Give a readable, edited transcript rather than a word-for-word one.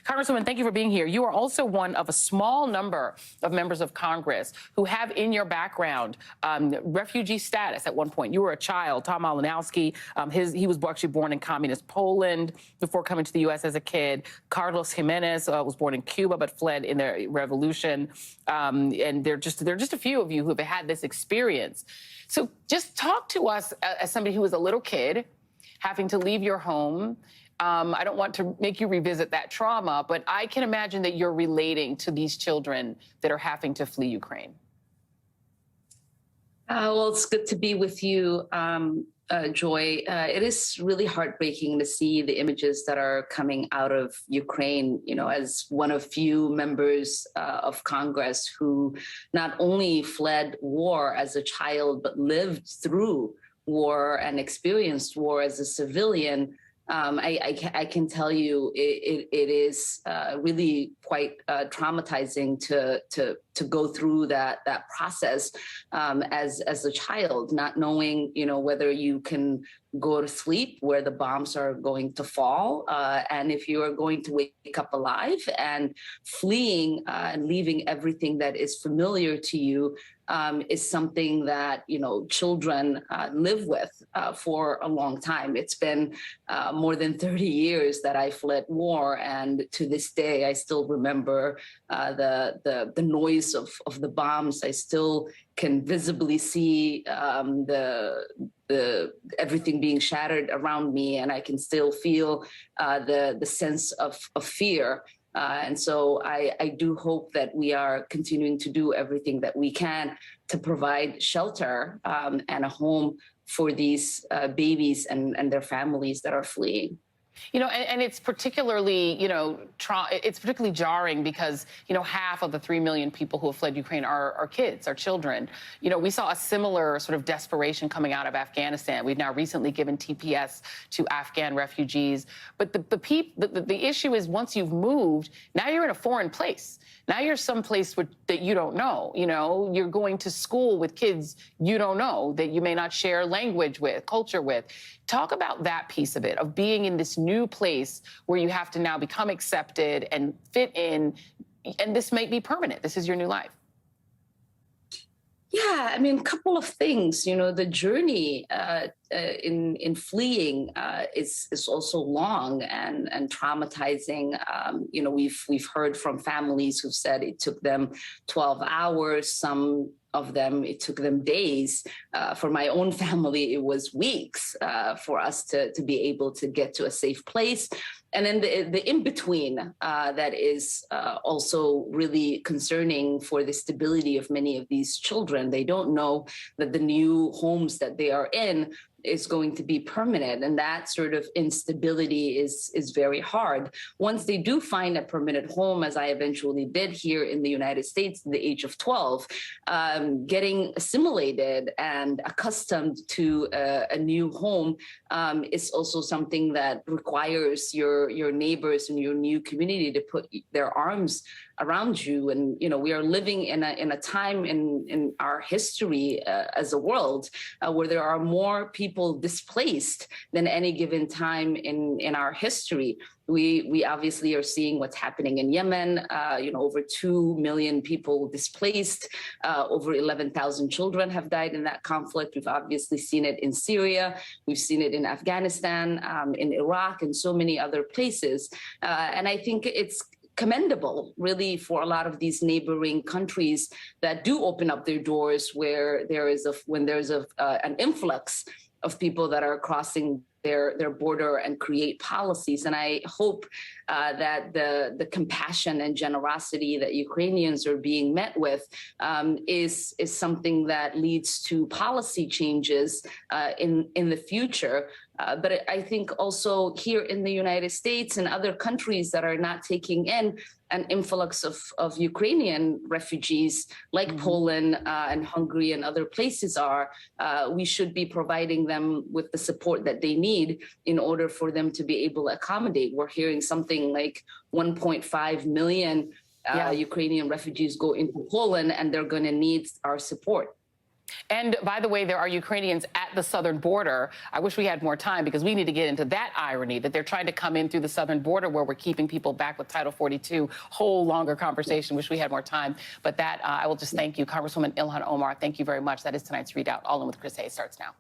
Congresswoman, thank you for being here. You are also one of a small number of members of Congress who have in your background refugee status at one point. You were a child. Tom Malinowski, he was actually born in communist Poland before coming to the U.S. as a kid. Carlos Jimenez was born in Cuba but fled in the revolution. And there are just a few of you who have had this experience. So just talk to us as somebody who was a little kid having to leave your home. I don't want to make you revisit that trauma, but I can imagine that you're relating to these children that are having to flee Ukraine. Well, it's good to be with you, Joy. It is really heartbreaking to see the images that are coming out of Ukraine, you know, as one of few members of Congress who not only fled war as a child, but lived through war and experienced war as a civilian. I can tell you it is really quite traumatizing to go through that process as a child, not knowing, you know, whether you can go to sleep, where the bombs are going to fall, and if you are going to wake up alive, and fleeing and leaving everything that is familiar to you is something that, you know, children live with for a long time. It's been more than 30 years that I fled war, and to this day, I still remember the noise of the bombs. I still can visibly see the everything being shattered around me, and I can still feel the sense of fear. And so I do hope that we are continuing to do everything that we can to provide shelter and a home for these babies and their families that are fleeing. You know, and it's particularly, you know, it's particularly jarring because, you know, half of the 3 million people who have fled Ukraine are kids, are children. You know, we saw a similar sort of desperation coming out of Afghanistan. We've now recently given TPS to Afghan refugees. But the issue is, once you've moved, now you're in a foreign place. Now you're someplace that you don't know. You know, you're going to school with kids you don't know, that you may not share language with, culture with. Talk about that piece of it, of being in this new place where you have to now become accepted and fit in, and this might be permanent. This is your new life. Yeah, I mean, a couple of things. You know, the journey in fleeing is also long and traumatizing. You know, we've heard from families who've said it took them 12 hours. Some of them, it took them days. For my own family, it was weeks for us to be able to get to a safe place. And then the in-between that is also really concerning for the stability of many of these children. They don't know that the new homes that they are in is going to be permanent, and that sort of instability is very hard. Once they do find a permanent home, as I eventually did here in the United States at the age of 12, getting assimilated and accustomed to a new home is also something that requires your neighbors and your new community to put their arms around you. And, you know, we are living in a time in our history as a world where there are more people displaced than any given time in our history. We obviously are seeing what's happening in Yemen, you know, over 2 million people displaced, over 11,000 children have died in that conflict. We've obviously seen it in Syria, we've seen it in Afghanistan, in Iraq, and so many other places. And I think it's commendable, really, for a lot of these neighboring countries that do open up their doors where there's an influx of people that are crossing their border and create policies. And I hope that the compassion and generosity that Ukrainians are being met with is something that leads to policy changes in the future. But I think also here in the United States and other countries that are not taking in an influx of Ukrainian refugees like Poland and Hungary and other places are, we should be providing them with the support that they need in order for them to be able to accommodate. We're hearing something like 1.5 million Ukrainian refugees go into Poland, and they're going to need our support. And by the way, there are Ukrainians at the southern border. I wish we had more time because we need to get into that irony that they're trying to come in through the southern border where we're keeping people back with Title 42. Whole longer conversation. Wish we had more time. But that I will just thank you, Congresswoman Ilhan Omar. Thank you very much. That is tonight's ReadOut. All In with Chris Hayes starts now.